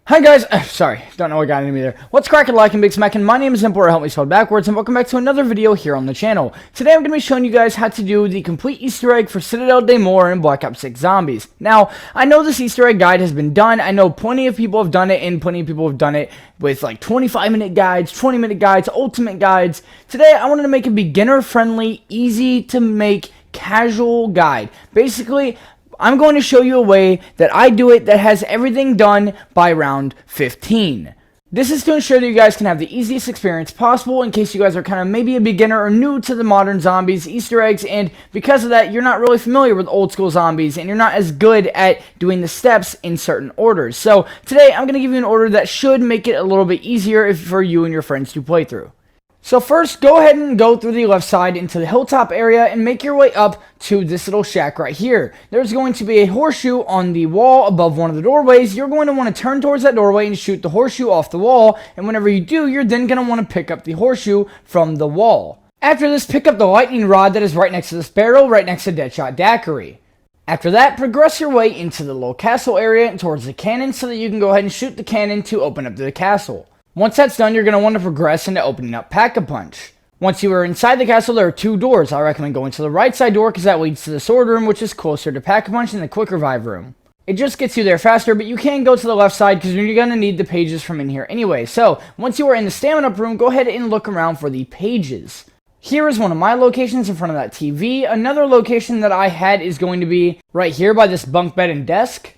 Hi guys, sorry, don't know what got into me there. What's cracking, like and big smacking? My name is Emperor, help me spell backwards, and welcome back to another video here on the channel. Today I'm going to be showing you guys how to do the complete Easter egg for Citadel Des Morts and Black Ops 6 Zombies. Now, I know this Easter egg guide has been done, I know plenty of people have done it, and plenty of people have done it with like 25-minute guides, 20-minute guides, ultimate guides. Today I wanted to make a beginner-friendly, easy-to-make, casual guide. Basically, I'm going to show you a way that I do it that has everything done by round 15. This is to ensure that you guys can have the easiest experience possible in case you guys are kind of maybe a beginner or new to the modern zombies, Easter eggs, and because of that, you're not really familiar with old school zombies and you're not as good at doing the steps in certain orders. So today, I'm going to give you an order that should make it a little bit easier for you and your friends to play through. So first, go ahead and go through the left side into the hilltop area and make your way up to this little shack right here. There's going to be a horseshoe on the wall above one of the doorways. You're going to want to turn towards that doorway and shoot the horseshoe off the wall, and whenever you do, you're then going to want to pick up the horseshoe from the wall. After this, pick up the lightning rod that is right next to this barrel, right next to Deadshot Daiquiri. After that, progress your way into the little castle area and towards the cannon so that you can go ahead and shoot the cannon to open up the castle. Once that's done, you're going to want to progress into opening up Pack-a-Punch. Once you are inside the castle, there are two doors. I recommend going to the right side door because that leads to the sword room, which is closer to Pack-a-Punch, and the quick revive room. It just gets you there faster, but you can go to the left side because you're going to need the pages from in here anyway. So, once you are in the stamina up room, go ahead and look around for the pages. Here is one of my locations in front of that TV. Another location that I had is going to be right here by this bunk bed and desk.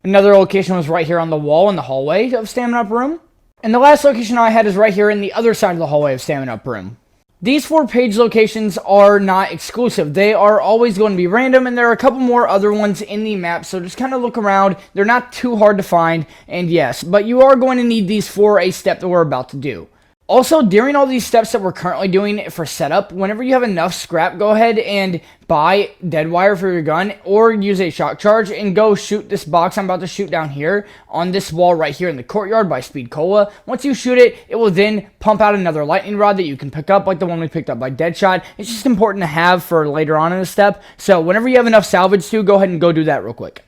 Another location was right here on the wall in the hallway of stamina up room. And the last location I had is right here in the other side of the hallway of Stamina Up Room. These 4 page locations are not exclusive. They are always going to be random, and there are a couple more other ones in the map, so just kind of look around. They're not too hard to find, and yes, but you are going to need these for a step that we're about to do. Also, during all these steps that we're currently doing for setup, whenever you have enough scrap, go ahead and buy dead wire for your gun or use a shock charge and go shoot this box I'm about to shoot down here on this wall right here in the courtyard by Speed Cola. Once you shoot it, it will then pump out another lightning rod that you can pick up like the one we picked up by Deadshot. It's just important to have for later on in the step. So whenever you have enough salvage to, go ahead and go do that real quick.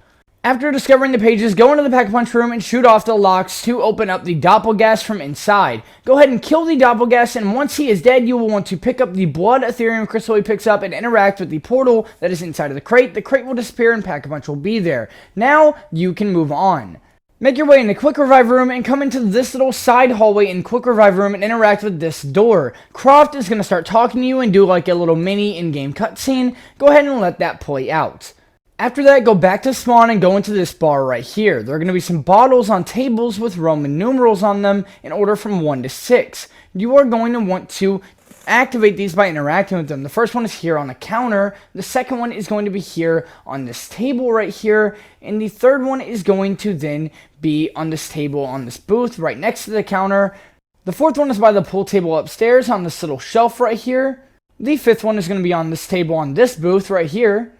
After discovering the pages, go into the Pack-a-Punch room and shoot off the locks to open up the Doppleghast from inside. Go ahead and kill the Doppleghast, and once he is dead, you will want to pick up the blood Ethereum crystal he picks up and interact with the portal that is inside of the crate. The crate will disappear and Pack-a-Punch will be there. Now, you can move on. Make your way in the Quick Revive room and come into this little side hallway in Quick Revive room and interact with this door. Croft is going to start talking to you and do like a little mini in-game cutscene. Go ahead and let that play out. After that, go back to spawn and go into this bar right here. There are going to be some bottles on tables with Roman numerals on them in order from 1 to 6. You are going to want to activate these by interacting with them. The first one is here on the counter. The second one is going to be here on this table right here. And the third one is going to then be on this table on this booth right next to the counter. The fourth one is by the pool table upstairs on this little shelf right here. The fifth one is going to be on this table on this booth right here.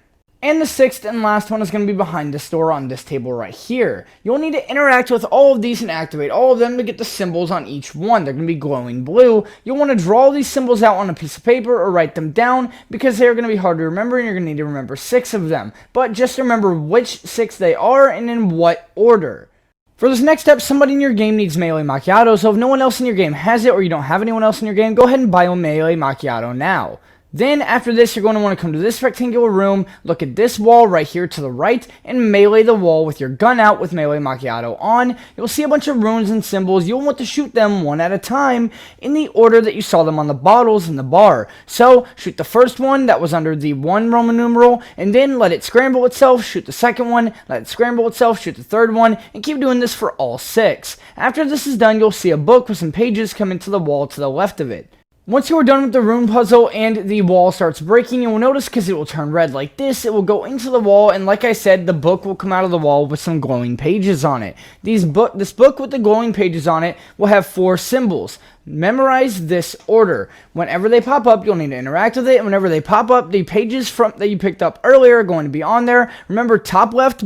And the sixth and last one is going to be behind this door on this table right here. You'll need to interact with all of these and activate all of them to get the symbols on each one. They're going to be glowing blue. You'll want to draw these symbols out on a piece of paper or write them down because they're going to be hard to remember and you're going to need to remember 6 of them. But just remember which 6 they are and in what order. For this next step, somebody in your game needs Melee Macchiato, so if no one else in your game has it or you don't have anyone else in your game, go ahead and buy a Melee Macchiato now. Then, after this, you're going to want to come to this rectangular room, look at this wall right here to the right, and melee the wall with your gun out with Melee Macchiato on. You'll see a bunch of runes and symbols. You'll want to shoot them one at a time in the order that you saw them on the bottles in the bar. So, shoot the first one that was under the 1 Roman numeral, and then let it scramble itself, shoot the second one, let it scramble itself, shoot the third one, and keep doing this for all 6. After this is done, you'll see a book with some pages come into the wall to the left of it. Once you are done with the rune puzzle and the wall starts breaking, you will notice because it will turn red like this, it will go into the wall, and like I said, the book will come out of the wall with some glowing pages on it. This book with the glowing pages on it will have 4 symbols. Memorize this order. Whenever they pop up, you'll need to interact with it, and whenever they pop up, the pages that you picked up earlier are going to be on there. Remember, top left,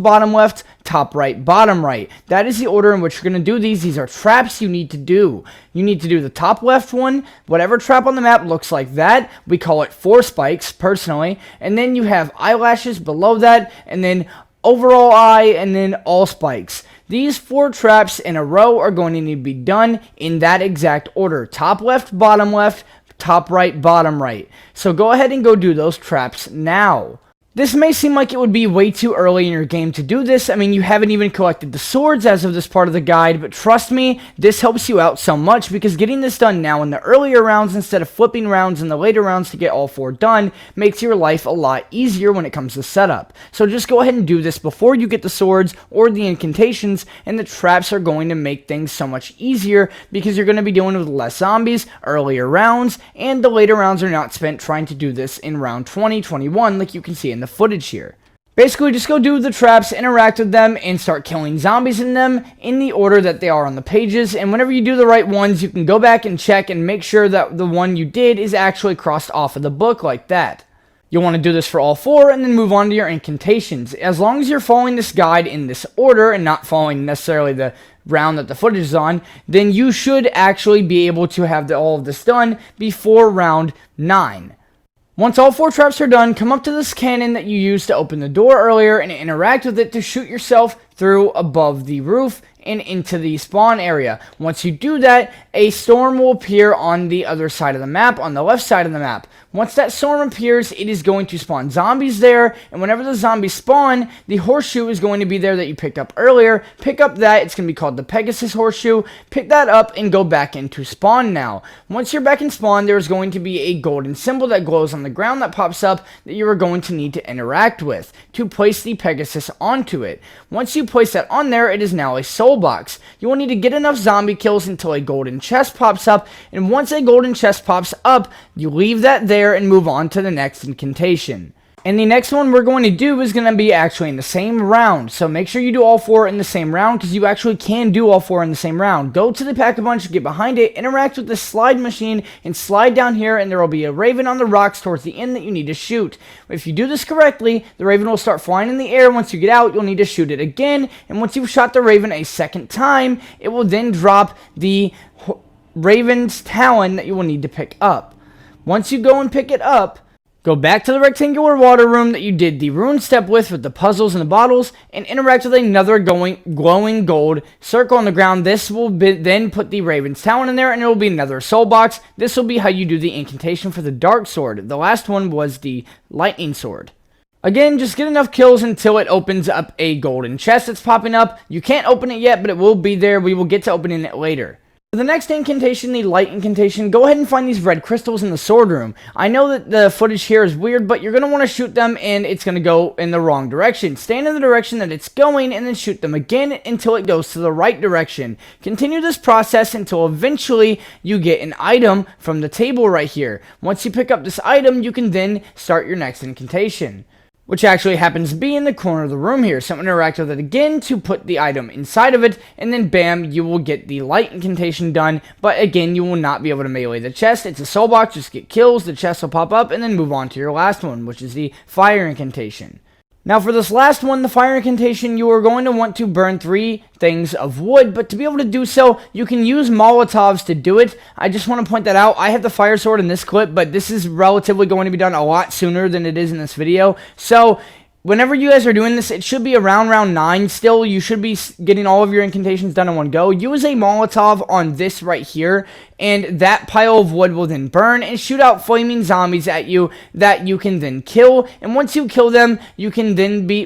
top right, bottom right. That is the order in which you're going to do these. These are traps you need to do. You need to do the top left one, whatever trap on the map looks like that. We call it 4 spikes, personally. And then you have eyelashes below that, and then overall eye, and then all spikes. These 4 traps in a row are going to need to be done in that exact order. Top left, top right, bottom right. So go ahead and go do those traps now. This may seem like it would be way too early in your game to do this. I mean, you haven't even collected the swords as of this part of the guide, but trust me, this helps you out so much because getting this done now in the earlier rounds instead of flipping rounds in the later rounds to get all 4 done makes your life a lot easier when it comes to setup. So just go ahead and do this before you get the swords or the incantations, and the traps are going to make things so much easier because you're going to be dealing with less zombies, earlier rounds, and the later rounds are not spent trying to do this in round 20, 21 like you can see in the footage here. Basically, just go do the traps, interact with them, and start killing zombies in them in the order that they are on the pages. And whenever you do the right ones, you can go back and check and make sure that the one you did is actually crossed off of the book like that. You'll want to do this for all 4 and then move on to your incantations. As long as you're following this guide in this order and not following necessarily the round that the footage is on, then you should actually be able to have all of this done before round 9. Once all 4 traps are done, come up to this cannon that you used to open the door earlier and interact with it to shoot yourself through above the roof and into the spawn area. Once you do that, a storm will appear on the other side of the map, on the left side of the map. Once that storm appears, it is going to spawn zombies there, and whenever the zombies spawn, the horseshoe is going to be there that you picked up earlier. Pick up that, it's going to be called the Pegasus horseshoe. Pick that up and go back into spawn now. Once you're back in spawn, there's going to be a golden symbol that glows on the ground that pops up that you are going to need to interact with to place the Pegasus onto it. Once you place that on there, it is now a soul box. You will need to get enough zombie kills until a golden chest pops up, and once a golden chest pops up, you leave that there and move on to the next incantation. And the next one we're going to do is going to be actually in the same round. So make sure you do all 4 in the same round because you actually can do all 4 in the same round. Go to the Pack-a-Punch, get behind it, interact with the slide machine, and slide down here, and there will be a raven on the rocks towards the end that you need to shoot. If you do this correctly, the raven will start flying in the air. Once you get out, you'll need to shoot it again, and once you've shot the raven a second time, it will then drop the raven's talon that you will need to pick up. Once you go and pick it up, go back to the rectangular water room that you did the rune step with the puzzles and the bottles, and interact with another glowing gold circle on the ground. This will then put the raven's talon in there, and it will be another soul box. This will be how you do the incantation for the dark sword. The last one was the lightning sword. Again, just get enough kills until it opens up a golden chest that's popping up. You can't open it yet, but it will be there. We will get to opening it later. For the next incantation, the light incantation, go ahead and find these red crystals in the sword room. I know that the footage here is weird, but you're going to want to shoot them and it's going to go in the wrong direction. Stand in the direction that it's going and then shoot them again until it goes to the right direction. Continue this process until eventually you get an item from the table right here. Once you pick up this item, you can then start your next incantation, which actually happens to be in the corner of the room here. So interact with it again to put the item inside of it, and then bam, you will get the light incantation done. But again, you will not be able to melee the chest. It's a soul box, just get kills, the chest will pop up, and then move on to your last one, which is the fire incantation. Now for this last one, the fire incantation, you are going to want to burn 3 things of wood, but to be able to do so, you can use Molotovs to do it. I just want to point that out. I have the fire sword in this clip, but this is relatively going to be done a lot sooner than it is in this video. So whenever you guys are doing this, it should be around round 9 still. You should be getting all of your incantations done in one go. Use a Molotov on this right here, and that pile of wood will then burn and shoot out flaming zombies at you that you can then kill. And once you kill them, you can then be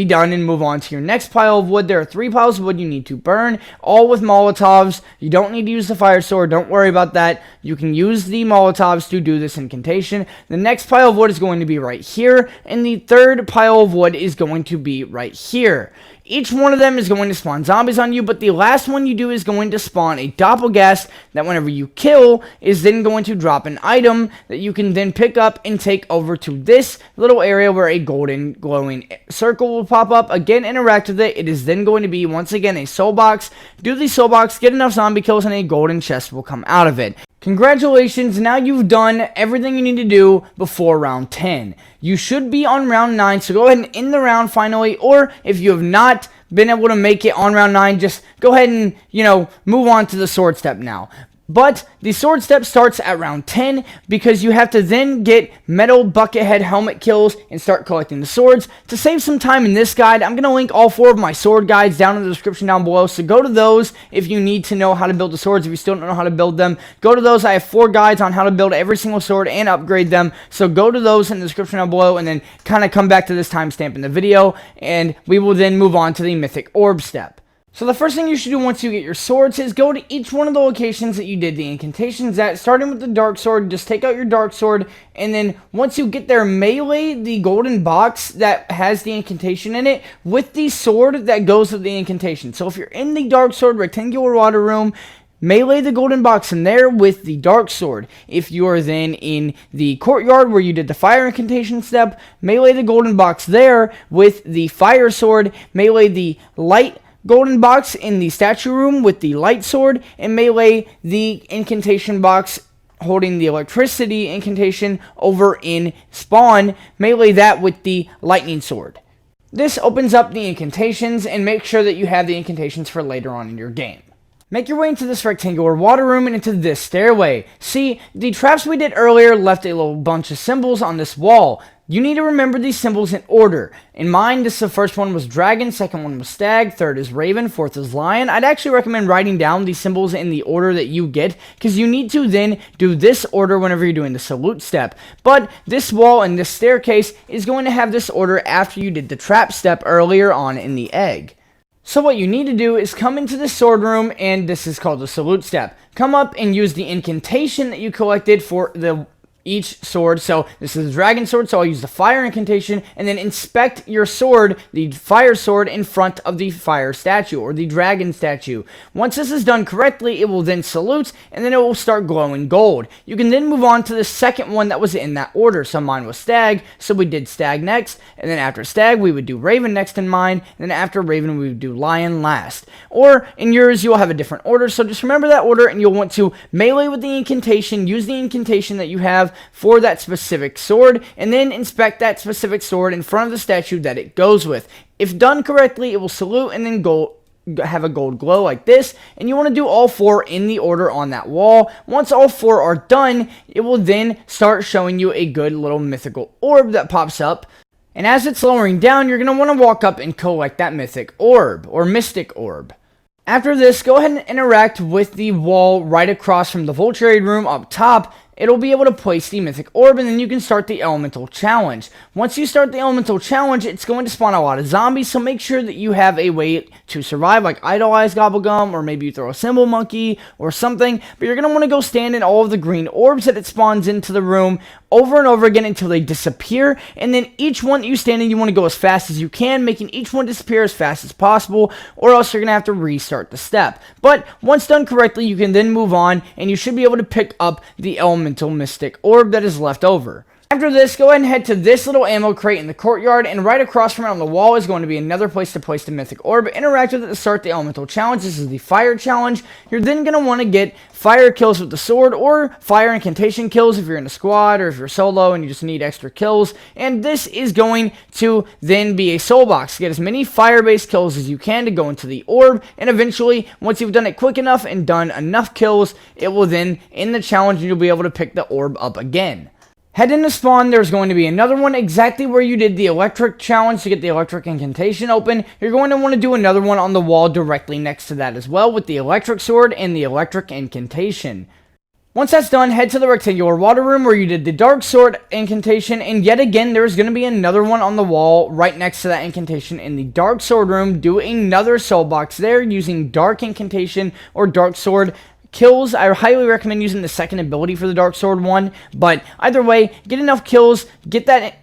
done and move on to your next pile of wood. There are 3 piles of wood you need to burn, all with Molotovs. You don't need to use the fire sword. Don't worry about that. You can use the Molotovs to do this incantation. The next pile of wood is going to be right here, and the third pile of wood is going to be right here. Each one of them is going to spawn zombies on you, but the last one you do is going to spawn a Doppleghast that whenever you kill is then going to drop an item that you can then pick up and take over to this little area where a golden glowing circle will pop up. Again, interact with it. It is then going to be once again a soul box. Do the soul box, get enough zombie kills, and a golden chest will come out of it. Congratulations, now you've done everything you need to do before round 10. You should be on round 9, so go ahead and end the round finally, or if you have not been able to make it on round 9, just go ahead and, move on to the sword step now. But the sword step starts at round 10 because you have to then get metal bucket head helmet kills and start collecting the swords. To save some time in this guide, I'm going to link all 4 of my sword guides down in the description down below. So go to those if you need to know how to build the swords. If you still don't know how to build them, go to those. I have 4 guides on how to build every single sword and upgrade them. So go to those in the description down below and then kind of come back to this timestamp in the video. And we will then move on to the Mythic Orb step. So the first thing you should do once you get your swords is go to each one of the locations that you did the incantations at. Starting with the dark sword, just take out your dark sword, and then once you get there, melee the golden box that has the incantation in it with the sword that goes with the incantation. So if you're in the dark sword rectangular water room, melee the golden box in there with the dark sword. If you are then in the courtyard where you did the fire incantation step, melee the golden box there with the fire sword. Melee the light golden box in the statue room with the light sword, and melee the incantation box holding the electricity incantation over in spawn. Melee that with the lightning sword. This opens up the incantations, and make sure that you have the incantations for later on in your game. Make your way into this rectangular water room and into this stairway. See, the traps we did earlier left a little bunch of symbols on this wall. You need to remember these symbols in order. In mine, the first one was dragon, second one was stag, third is raven, fourth is lion. I'd actually recommend writing down these symbols in the order that you get, because you need to then do this order whenever you're doing the salute step. But this wall and this staircase is going to have this order after you did the trap step earlier on in the egg. So what you need to do is come into the sword room, and this is called the salute step. Come up and use the incantation that you collected for each sword. So this is a dragon sword, so I'll use the fire incantation, and then inspect your sword, the fire sword, in front of the fire statue or the dragon statue. Once this is done correctly, it will then salute, and then it will start glowing gold. You can then move on to the second one that was in that order. So mine was stag, so we did stag next, and then after stag we would do raven next in mine, and then after raven we would do lion last. Or in yours you'll have a different order, so just remember that order, and you'll want to melee with the incantation, use the incantation that you have for that specific sword, and then inspect that specific sword in front of the statue that it goes with. If done correctly, it will salute and then have a gold glow like this, and you want to do all 4 in the order on that wall. Once all 4 are done, it will then start showing you a good little mythical orb that pops up. And as it's lowering down, you're going to want to walk up and collect that mythic orb or mystic orb. After this, go ahead and interact with the wall right across from the vulture room up top. It'll be able to place the mythic orb, and then you can start the elemental challenge. Once you start the elemental challenge, it's going to spawn a lot of zombies, so make sure that you have a way to survive, like idolize gobblegum, or maybe you throw a symbol monkey or something. But you're going to want to go stand in all of the green orbs that it spawns into the room over and over again until they disappear, and then each one that you stand in, you want to go as fast as you can, making each one disappear as fast as possible, or else you're going to have to restart the step. But once done correctly, you can then move on, and you should be able to pick up the elemental mystic orb that is left over. After this, go ahead and head to this little ammo crate in the courtyard, and right across from it on the wall is going to be another place to place the mythic orb. Interact with it to start the elemental challenge. This is the fire challenge. You're then going to want to get fire kills with the sword, or fire incantation kills if you're in a squad, or if you're solo and you just need extra kills. And this is going to then be a soul box. Get as many fire-based kills as you can to go into the orb, and eventually, once you've done it quick enough and done enough kills, it will then end the challenge and you'll be able to pick the orb up again. Head into spawn, there's going to be another one exactly where you did the electric challenge to get the electric incantation open. You're going to want to do another one on the wall directly next to that as well with the electric sword and the electric incantation. Once that's done, head to the rectangular water room where you did the dark sword incantation, and yet again there's going to be another one on the wall right next to that incantation in the dark sword room. Do another soul box there using dark incantation or dark sword kills. I highly recommend using the second ability for the dark sword one, but either way, get enough kills, get that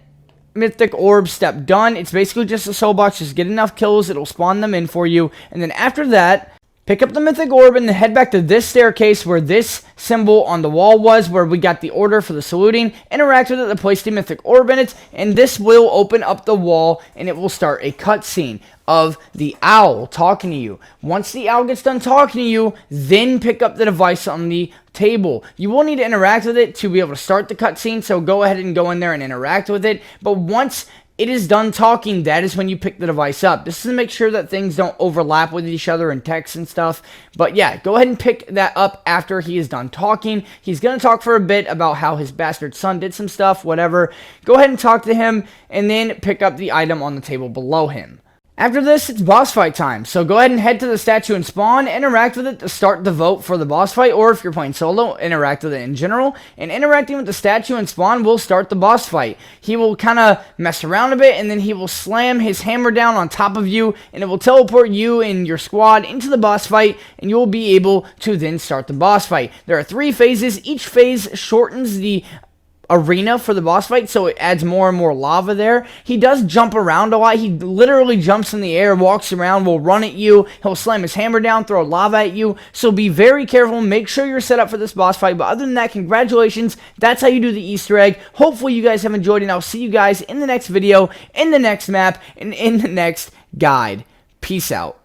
mythic orb step done. It's basically just a soul box. Just get enough kills, it'll spawn them in for you, and then after that, pick up the mythic orb and then head back to this staircase where this symbol on the wall was, where we got the order for the saluting. Interact with it to place the mythic orb in it, and this will open up the wall and it will start a cutscene of the owl talking to you. Once the owl gets done talking to you, then pick up the device on the table. You will need to interact with it to be able to start the cutscene, so go ahead and go in there and interact with it. But once it is done talking, that is when you pick the device up. This is to make sure that things don't overlap with each other in text and stuff. But yeah, go ahead and pick that up after he is done talking. He's going to talk for a bit about how his bastard son did some stuff, whatever. Go ahead and talk to him, and then pick up the item on the table below him. After this, it's boss fight time, so go ahead and head to the statue and spawn, interact with it to start the vote for the boss fight, or if you're playing solo, interact with it in general, and interacting with the statue and spawn will start the boss fight. He will kind of mess around a bit, and then he will slam his hammer down on top of you, and it will teleport you and your squad into the boss fight, and you will be able to then start the boss fight. There are 3 phases. Each phase shortens the arena for the boss fight, so it adds more and more lava there. He does jump around a lot. He literally jumps in the air, walks around, will run at you. He'll slam his hammer down, throw lava at you. So be very careful. Make sure you're set up for this boss fight. But other than that, congratulations. That's how you do the Easter egg. Hopefully you guys have enjoyed, and I'll see you guys in the next video, in the next map, and in the next guide. Peace out.